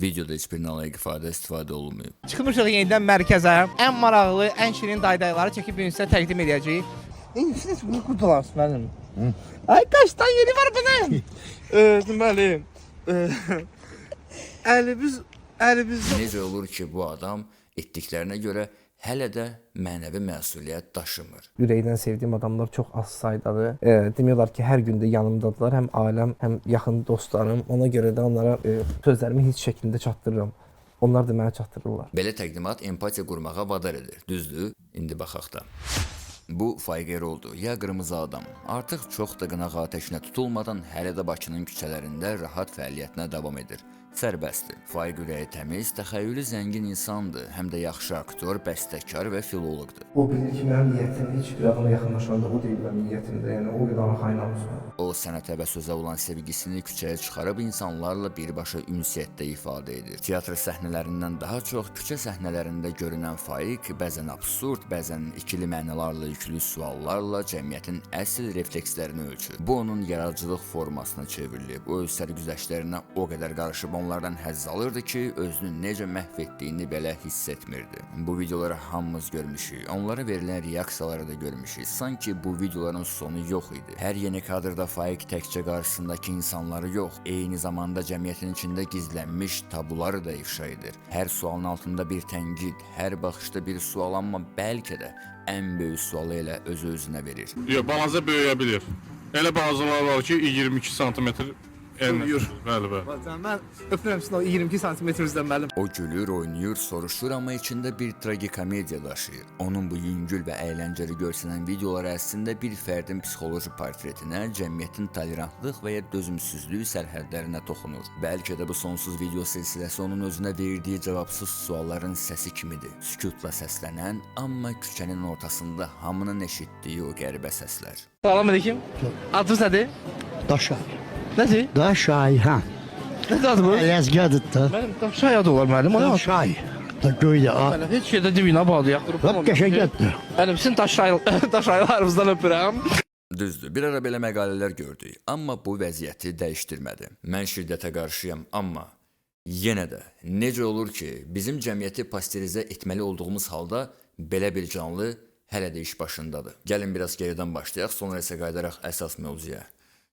Videoda heç bir nalayiq istifadə olunmayıb. Çıxmışıq yenidən mərkəzə. Ən maraqlı, ən şirin daydayları çəkib sizə təqdim edəcəyik. Siz bunu qutularsınız mənim. Ay qaçdan yeri var bunun. Deməli. Əlimiz Necə olur ki, bu adam etdiklərinə görə hələ də mənəvi məsuliyyət daşımır. Ürəkdən sevdiyim adamlar çox az saydadır. Demək olar ki, hər gün də yanımdadılar. Həm ailəm, həm yaxın dostlarım. Ona görə də onlara sözlərimi heç şəklində çatdırıram. Onlar da mənə çatdırırlar. Belə təqdimat empatiya qurmağa vadar edir. Düzdür? İndi baxaq da. Bu Faiq oldu. Ya qırmızı adam. Artıq çox da qınaq atəşinə tutulmadan hələ də Bakının küçələrində rahat fəaliyyətinə davam edir. Sərbəstdir. Faiq ürəyi təmiz, təxəyyülü zəngin insandır. Həm də yaxşı aktor, bəstəkar və filoloqdur. O bilir ki, mənim niyyətim heç bir adama yaxınlaşanda o deyil mənim niyyətimdə. Yəni o qədər xainamızdır. O sənətə və sözə olan sevgisini küçəyə çıxarıb insanlarla birbaşa ünsiyyətdə ifadə edir. Teatr səhnələrindən daha çox küçə səhnələrində görünən Faiq bəzən absurd, bəzən ikili mənalarla yüklü suallarla cəmiyyətin əsl reflekslərini ölçür. Bu onun yaradıcılıq formasına çevrilib. O öz sərgüzəştlərinə o qədər qarışıb onlardan həzz alırdı ki, özünü necə məhv etdiyini belə hiss etmirdi. Bu videoları hamımız görmüşük. Onlara verilən reaksiyaları da görmüşük. Sanki bu videoların sonu yox idi. Hər yeni kadrda Faiq təkcə qarşısındakı insanları yox, eyni zamanda cəmiyyətin içində gizlənmiş tabuları da ifşa edir. Hər sualın altında bir tənqid, hər baxışda bir sual, amma bəlkə də ən böyük sualı elə özü-özünə verir. Yox, balaca böyüyə bilir. Elə balacalar var ki, 22 sm Böyüyür. Bəli. Mən öpürəm sizin o 22 santimetrinizdən mənim. O gülür, oynayır, soruşur, amma içində bir tragikomediya daşıyır. Onun bu yüngül və əyləncəli görsənən videoları əslində bir fərdin psixoloji portretinə, cəmiyyətin tolerantlıq və ya dözümsüzlük sərhədlərinə toxunur. Bəlkə də bu sonsuz video silsiləsi onun özünə verdiyi cavabsız sualların səsi kimidir. Sükutla səslənən, amma küçənin ortasında hamının eşitdiyi o qəribə səslər. Salam aleyküm. Adınız nədir? Daşay. Nədir? Daşay, ha. Nədir adınız? Əlezgədir da. Mənim Daşay adı olar mənim. Ona Daşay. Da göydə. Mənim heç yerdə dibinə bağlı yaxdırıb. Lap qəşəngətdir. Mənim sizin daşaylarınızdan öpürəm. Düzdür, bir ara belə məqalələr gördük, amma bu vəziyyəti dəyişdirmədi. Mən şiddətə qarşıyam, amma yenə də necə olur ki, bizim cəmiyyəti pasterizə etməli olduğumuz halda belə bir canlı hələ də iş başındadır. Gəlin biraz geridən başlayaq, sonra isə qayıdaraq əsas mövzuya.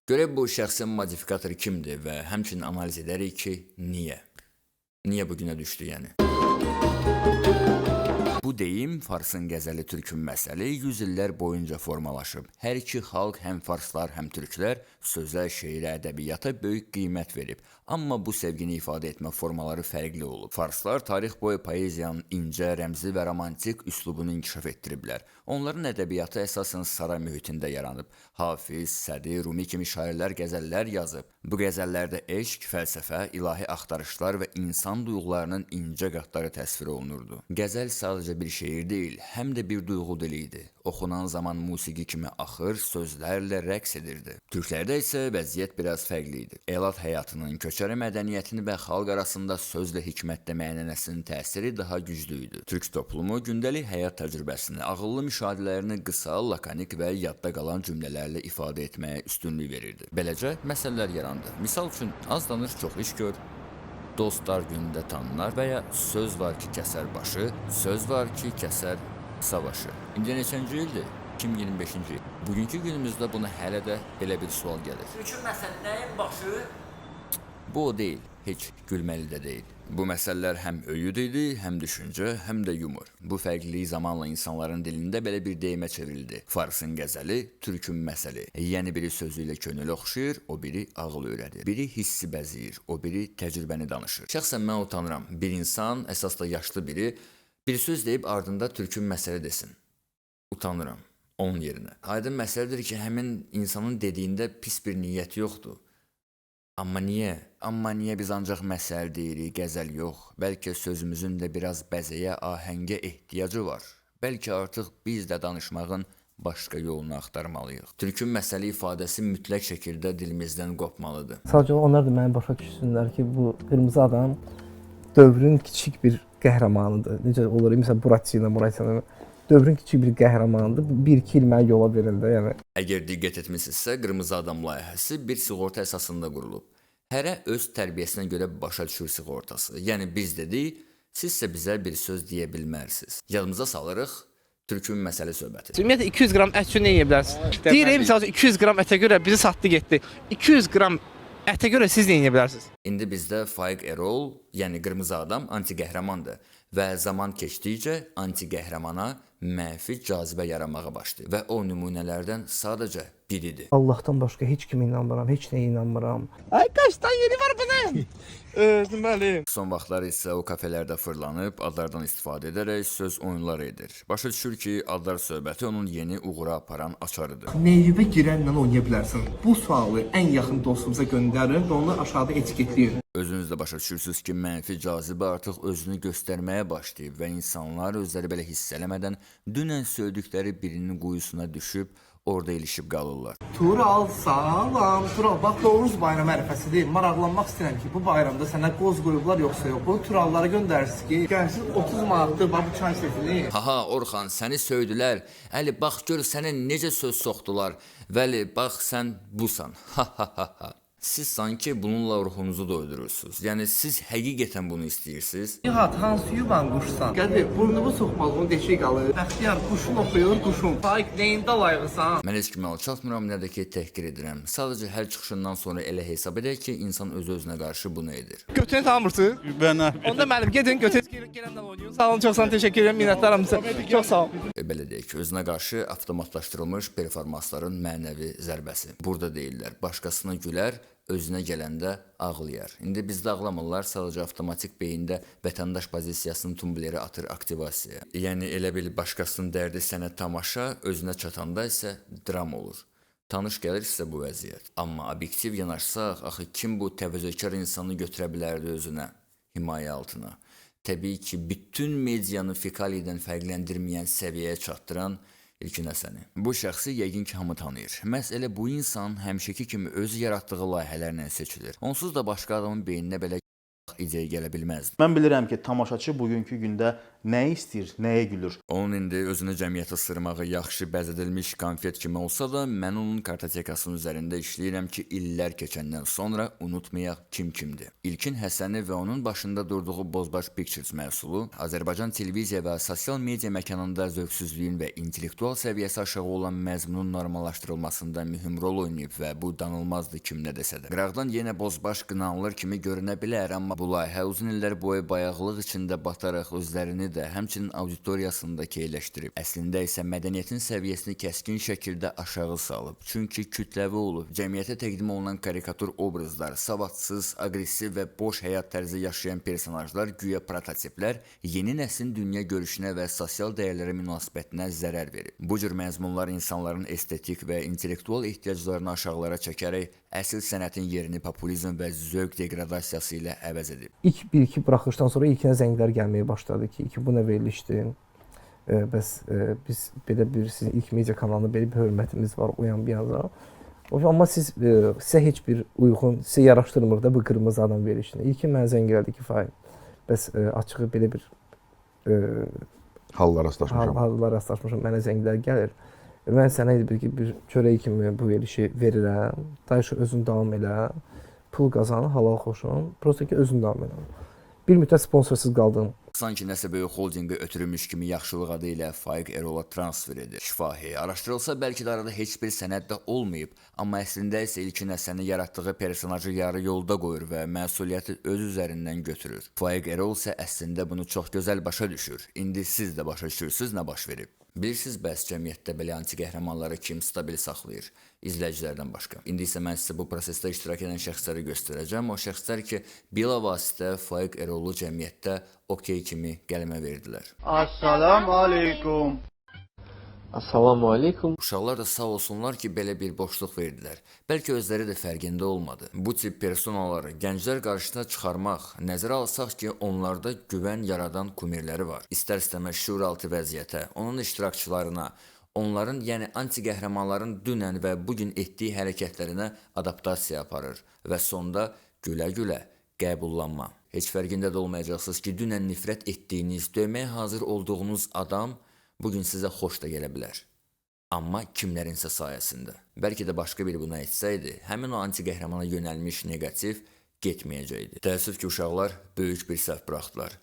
Görək bu şəxsin modifikatoru kimdir və həmçinin analiz edərik ki, niyə? Niyə bu günə düşdü yəni? Bu deyim Farsın qəzəli türkün məsəli 100 illər boyunca formalaşıb. Hər iki xalq, həm farslar, həm türklər sözə, şeirə, ədəbiyyata böyük qiymət verib. Amma bu sevgini ifadə etmə formaları fərqli olub. Farslar tarix boyu poeziyanın incə, rəmzi və romantik üslubunu inkişaf etdiriblər. Onların ədəbiyyatı əsasən saray mühitində yaranıb. Hafiz, Sədi, Rumi kimi şairlər qəzəllər yazıb. Bu qəzəllərdə eşq, fəlsəfə, ilahi axtarışlar və insan duyğularının incə qatları təsvir olunurdu. Qəzəl sadəcə bir şeir deyil, həm də bir duyğu dili idi. Oxunan zaman musiqi kimi axır, sözlərlə rəqs edirdi. Türklərdə isə vəziyyət biraz fərqli idi. Elat həyatının, köçəri mədəniyyətini və xalq arasında sözlə hikmət demə ənənəsinin təsiri daha güclü idi. Türk toplumu gündəlik həyat təcrübəsini, ağıllı müşahidələrini qısa, lakanik və yadda qalan cümlələrlə ifadə etməyə üstünlük verirdi. Beləcə, məsələlər yarandı. Misal üçün, az danış, çox iş gör, dostlar günündə tanınar və ya söz var ki, kəsər başı, söz var ki, kəsər savaşı. İndi neçənci ildir? 2025-ci il. Bugünkü günümüzdə buna hələ də belə bir sual gəlir. Türkün məsəl nəyin başı? Bu o deyil, heç gülməli də deyil. Bu məsələlər həm öyüd idi, həm düşüncə, həm də yumor. Bu fərqlilik zamanla insanların dilində belə bir deyimə çevrildi. Farsın qəzəli, türkün məsəli. Yəni biri sözü ilə könül oxşayır, o biri ağıl öyrədir. Biri hissi bəziyir, o biri təcrübəni danışır. Şəxsən mən utanıram. Bir insan, əsas da yaşlı biri, bir söz deyib ardında türkün məsələ desin. Utanıram onun yerinə. Aydın məsələdir ki, həmin insanın dediyində pis bir niyyət yoxdur. Amma niyə biz ancaq məsəl deyirik, qəzəl yox? Bəlkə sözümüzün də biraz bəzəyə, ahəngə ehtiyacı var. Bəlkə artıq biz də danışmağın başqa yolunu axtarmalıyıq. Türkün məsələ ifadəsi mütləq şəkildə dilimizdən qopmalıdır. Sadəcə onlar da məni başa düşsünlər ki, bu qırmızı adam dövrün kiçik bir qəhrəmanıdır. Necə olur? Məsələn, Buratina. Dövrün kiçik bir qəhrəmanıdır. 1-2 il mənə yola verildi, yəni. Əgər diqqət etmisinizsə, Qırmızı Adam layihəsi bir sığorta əsasında qurulub. Hərə öz tərbiyəsinə görə başa düşür sığortası. Yəni biz dedik, siz isə bizə bir söz deyə bilmərsiniz. Yadımıza salırıq türkün məsələ söhbəti. Ümumiyyətlə 200 qram ət üçün nə yeyə bilərsiniz? Deyirəm, misal üçün 200 qram ətə görə bizi satdı getdi. 200 qram ətə görə siz nə yeyə bilərsiniz? İndi bizdə Faiq Erol, yəni qırmızı adam anti-qəhrəmandır və zaman keçdikcə anti-qəhrəmana mənfi cazibə yaranmağa başlayır və o nümunələrdən sadəcə biridir. Allahdan başqa heç kimə inanmıram, heç nəyə inanmıram. Ay qaçdan yeri var bunun. Deməli. Son vaxtlar isə o kafelərdə fırlanıb adlardan istifadə edərək söz oyunları edir. Başa düşür ki, adlar söhbəti onun yeni uğura aparan açarıdır. Meyvə girənlə oynaya bilərsən. Bu sualı ən yaxın dostunuza göndərin və onu aşağıda etiketləyin. Özünüz də başa düşürsünüz ki, mənfi cazibə artıq özünü göstərməyə başlayıb və insanlar özləri belə hiss eləmədən dünən söydükləri birinin quyusuna düşüb orada ilişib qalırlar. Tural, salam. Tural, bax Novruz bayramı ərəfəsidir. Maraqlanmaq istəyirəm ki, bu bayramda sənə qoz qoyublar yoxsa yox. Bu turallara göndərsiniz ki, gəlsin 30 manatdır, bax bu çay sefini. Haha, Orxan, səni söydülər. Əli, bax gör sənə necə söz soxdular. Vəli, bax sən busan. Ha ha ha ha. Siz sanki bununla ruhunuzu doydurursunuz. Yəni siz həqiqətən bunu istəyirsiniz. Nihat, hansı yuvan quşsan? Qədir, burnumu soxmalığın deşik qalır. Bəxtiyar, quşun oxuyur, quşun. Faiq, neyində layıqsan? Mən heç kimə alçatmıram, nə də ki təhqir edirəm. Sadəcə hər çıxışından sonra elə hesab edək ki, insan öz-özünə qarşı bunu edir. Götünü tanımırsınız? Ben Onda müəllim gedin götünü gələnlə oynayın. Sağ olun, çox sağ olun, təşəkkür edirəm, minnətdaram sizə. Çox sağ olun. Belə deyək ki, özünə qarşı avtomatlaşdırılmış performansların mənəvi zərbəsi. Burada deyirlər, başqasına gülər, özünə gələndə ağlayar. İndi bizdə ağlamırlar, sadəcə avtomatik beyində vətəndaş pozisiyasının tumbleri atır aktivasiyaya. Yəni elə bil başqasının dərdi sənə tamaşa, özünə çatanda isə dram olur. Tanış gəlirsə bu vəziyyət. Amma obyektiv yanaşsaq, axı kim bu təvəzzökar insanı götürə bilərdi özünə, himayə altına? Təbii ki, bütün medianı fəaliyyətdən fərqləndirməyən səviyyəyə çatdıran İlkin Həsəni. Bu şəxsi yəqin ki, hamı tanıyır. Məhz elə bu insan həmişəki kimi öz yaratdığı layihələrlə seçilir. Onsuz da başqa adamın beyninə belə ideya gələ bilməzdi. Mən bilirəm ki, tamaşaçı bugünkü gündə nə istəyir, nəyə gülür. Onun indi özünü cəmiyyətə sırmağı yaxşı bəzədilmiş konfet kimi olsa da, mən onun kartotekasının üzərində işləyirəm ki, illər keçəndən sonra unutmayaq kim kimdir. İlkin Həsəni və onun başında durduğu Bozbaş Pictures məhsulu Azərbaycan televiziya və sosial media məkanında zövqsüzlüyün və intellektual səviyyəsi aşağı olan məzmunun normallaşdırılmasında mühüm rol oynayıb və bu danılmazdı kim nə desə də. Qıraqdan yenə Bozbaş qınanılır kimi görünə bilər, amma bu layihə uzun illər boyu bayağılıq içində bataraq özlərini də həmçinin auditoriyasını da keyləşdirib. Əslində isə mədəniyyətin səviyyəsini kəskin şəkildə aşağı salıb. Çünki kütləvi olub, cəmiyyətə təqdim olunan karikatur obrazlar, savadsız, aqressiv və boş həyat tərzi yaşayan personajlar, güya prototiplər yeni nəslin dünya görüşünə və sosial dəyərlərə münasibətinə zərər verir. Bu cür məzmunlar insanların estetik və intellektual ehtiyaclarını aşağılara çəkərək əsl sənətin yerini populizm və zövq degradasiyası ilə əvəz edib. İlk bir-iki buraxılışdan sonra ilkinə zənglər gəlməyə başladı ki, bu nə verilişdir? Bəs biz belə bir sizin ilk media kanalına belə bir hörmətimiz var oyan bir yana. Amma sizə heç bir uyğun, sizə yaraşdırmır da bu qırmızı adam verilişini. İlkin mənə zəng gəldi ki, Faiq, bəs açığı belə bir hallar rastlaşmışam. hallar rastlaşmışam, mənə zənglər gəlir. Mən sənə bir çörək kimi bu verilişi verirəm, dayışı özün davam elə, pul qazan, halal xoşum, prosta ki özün davam elə. Bir müddət sponsorsuz qaldım. Sanki nəsə böyük holdinqə ötürülmüş kimi yaxşılıq adı ilə Faiq Erola transfer edir. Şifahi. Araşdırılsa bəlkə də arada heç bir sənəd də olmayıb, amma əslində isə İlkin Həsəni yaratdığı personajı yarı yolda qoyur və məsuliyyəti öz üzərindən götürür. Faiq Erol isə əslində bunu çox gözəl başa düşür. İndi siz də başa düşürsünüz nə baş verib. Bilirsiniz bəs cəmiyyətdə belə anti-qəhrəmanları kim stabil saxlayır? İzləyicilərdən başqa. İndi isə mən sizə bu prosesdə iştirak edən şəxsləri göstərəcəm. O şəxslər ki, bilavasitə Faiq Erolu cəmiyyətdə okey kimi qələmə verdilər. Assalamu aleykum. Assalamu aleykum. Uşaqlar da sağ olsunlar ki, belə bir boşluq verdilər. Bəlkə özləri də fərqində olmadı. Bu tip personaları gənclər qarşısına çıxarmaq, nəzərə alsaq ki, onlarda güvən yaradan kumirləri var. İstər-istəməz şuuraltı vəziyyətə, onun iştirakçılarına, onların, yəni anti-qəhrəmanların dünən və bugün etdiyi hərəkətlərinə adaptasiya aparır və sonda gülə-gülə qəbullanma. Heç fərqində də olmayacaqsınız ki, dünən nifrət etdiyiniz, döyməyə hazır olduğunuz adam bugün sizə xoş da gələ bilər. Amma kimlərinsə sayəsində. Bəlkə də başqa biri buna etsəydi, həmin o anti-qəhrəmana yönəlmiş negativ getməyəcəkdi. Təəssüf ki, uşaqlar böyük bir səhv buraxdılar.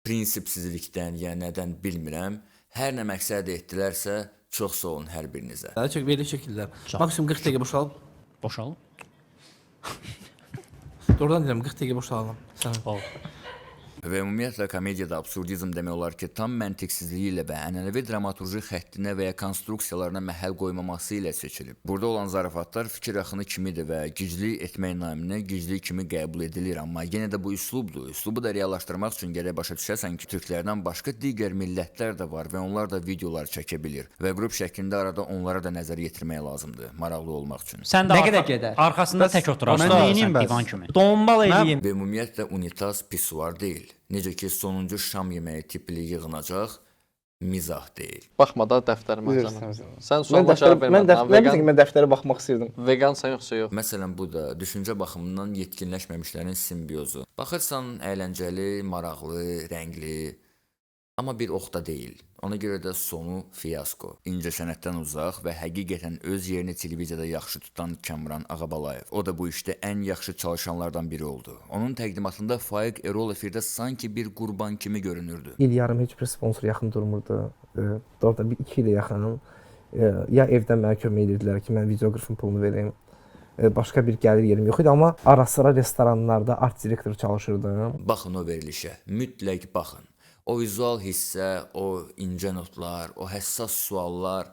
Prinsipsizlikdən ya nədən bilmirəm, hər nə məqsəd etdilərsə, çox sağ olun hər birinizə. Çox veriliş çəkirlər. Maksimum 40 dəqiqə boşalıb. Boşalıb. Doğrudan deyirəm 40 dəqiqə boşalalım. Sən. Və ümumiyyətlə komediyada absurdizm demək olar ki, tam məntiqsizliyi ilə və ənənəvi dramaturji xəttinə və ya konstruksiyalarına məhəl qoymaması ilə seçilib. Burada olan zarafatlar fikir axını kimidir və gicli etmək naminə gicli kimi qəbul edilir, amma yenə də bu üslubdur. Üslubu da reallaşdırmaq üçün gərək başa düşəsən ki, türklərdən başqa digər millətlər də var və onlar da videolar çəkə bilir və qrup şəklində arada onlara da nəzər yetirmək lazımdır, maraqlı olmaq üçün. Sən də arxasında tək oturarsan. Mən neyniyim bəs? Divan kimi. Dombal eləyim. Və ümumiyyətlə unitaz pisuar deyil. Necə ki, sonuncu şam yeməyi tipli yığınacaq mizah deyil. Baxma da dəftərimə Bilirsən, canım. bilirsən. Sən sualına cavab vermədin. Mən dəftərə baxmaq istirdim. Vegansan yoxsa yox? Məsələn, bu da düşüncə baxımından yetkinləşməmişlərin simbiozu. Baxırsan, əyləncəli, maraqlı, rəngli, amma bir ox da deyil. Ona görə də sonu fiyasko. İncəsənətdən uzaq və həqiqətən öz yerini televiziyada yaxşı tutan Kamran Ağabalayev. O da bu işdə ən yaxşı çalışanlardan biri oldu. Onun təqdimatında Faiq Erol efirdə sanki bir qurban kimi görünürdü. İl yarım heç bir sponsor yaxın durmurdu. Orada bir 2 ilə yaxın ya evdən mənə kömək edirdilər ki, mən videoqrafın pulunu vereyim. Başqa bir gəlir yerim yox idi, amma ara-sıra restoranlarda art direktor çalışırdım. Baxın o verilişə, mütləq baxın. O vizual hissə, o incə notlar, o həssas suallar,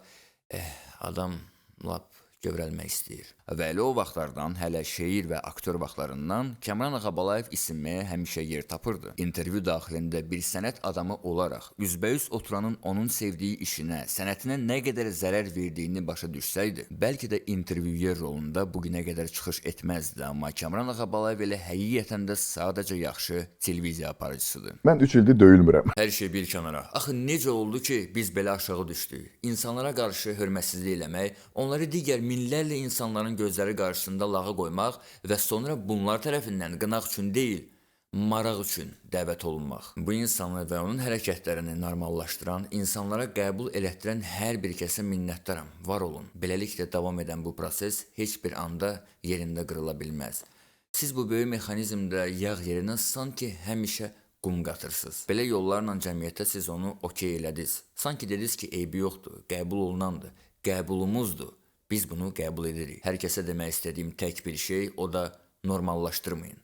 adam lap gövrəlmək istəyir. Və elə o vaxtlardan, hələ şeir və aktyor vaxtlarından Kamran Ağabalayev isinməyə həmişə yer tapırdı. İntervyu daxilində bir sənət adamı olaraq üzbəüz oturanın onun sevdiyi işinə, sənətinə nə qədər zərər verdiyini başa düşsəydi, bəlkə də intervyuyer rolunda bugünə qədər çıxış etməzdi, amma Kamran Ağabalayev elə həqiqətən də sadəcə yaxşı televiziya aparıcısıdır. Mən 3 ildir döyülmürəm. Hər şey bir kənara. Axı necə oldu ki, biz belə aşağı düşdük? İnsanlara qarşı hörmətsizlik eləmək, onları digər minlərlə insanların gözləri qarşısında lağa qoymaq və sonra bunlar tərəfindən qınaq üçün deyil, maraq üçün dəvət olunmaq. Bu insanı və onun hərəkətlərini normallaşdıran, insanlara qəbul elətdirən hər bir kəsə minnətdaram, var olun. Beləliklə davam edən bu proses heç bir anda yerində qırıla bilməz. Siz bu böyük mexanizmdə yağ yerinə sanki həmişə qum qatırsınız. Belə yollarla cəmiyyətdə siz onu okey elədiniz. Sanki dediniz ki, eybi yoxdur, qəbul olunandır, qəbulumuzdur. Biz bunu qəbul edirik. Hər kəsə demək istədiyim tək bir şey, o da normallaşdırmayın.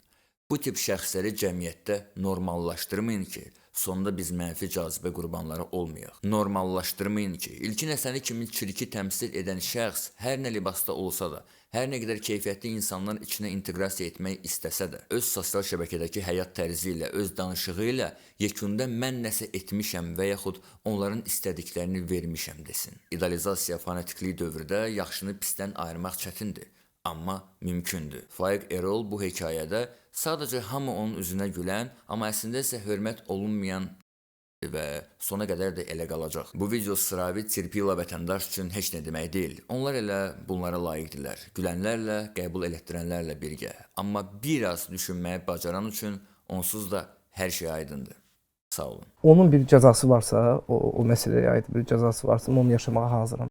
Bu tip şəxsləri cəmiyyətdə normallaşdırmayın ki, sonda biz mənfi cazibə qurbanları olmayaq. Normallaşdırmayın ki, ilkin əsəni kimi çirki təmsil edən şəxs hər nə libasda olsa da, hər nə qədər keyfiyyətli insanlar içinə inteqrasiya etmək istəsə də, öz sosial şəbəkədəki həyat tərzi ilə, öz danışığı ilə yekunda mən nəsə etmişəm və yaxud onların istədiklərini vermişəm desin. İdealizasiya, fanatiklik dövrdə yaxşını pisdən ayırmaq çətindir, amma mümkündür. Faiq Erol bu hekayədə sadəcə hamı onun üzünə gülən, amma əslində isə hörmət olunmayan və sona qədər də elə qalacaq. Bu video sıravi Tirpila vətəndaş üçün heç nə demək deyil. Onlar elə bunlara layiqdirlər. Gülənlərlə, qəbul elətdirənlərlə birgə. Amma biraz düşünməyi bacaran üçün onsuz da hər şey aydındır. Sağ olun. Onun bir cəzası varsa, o məsələyə aid bir cəzası varsa, onu yaşamağa hazıram.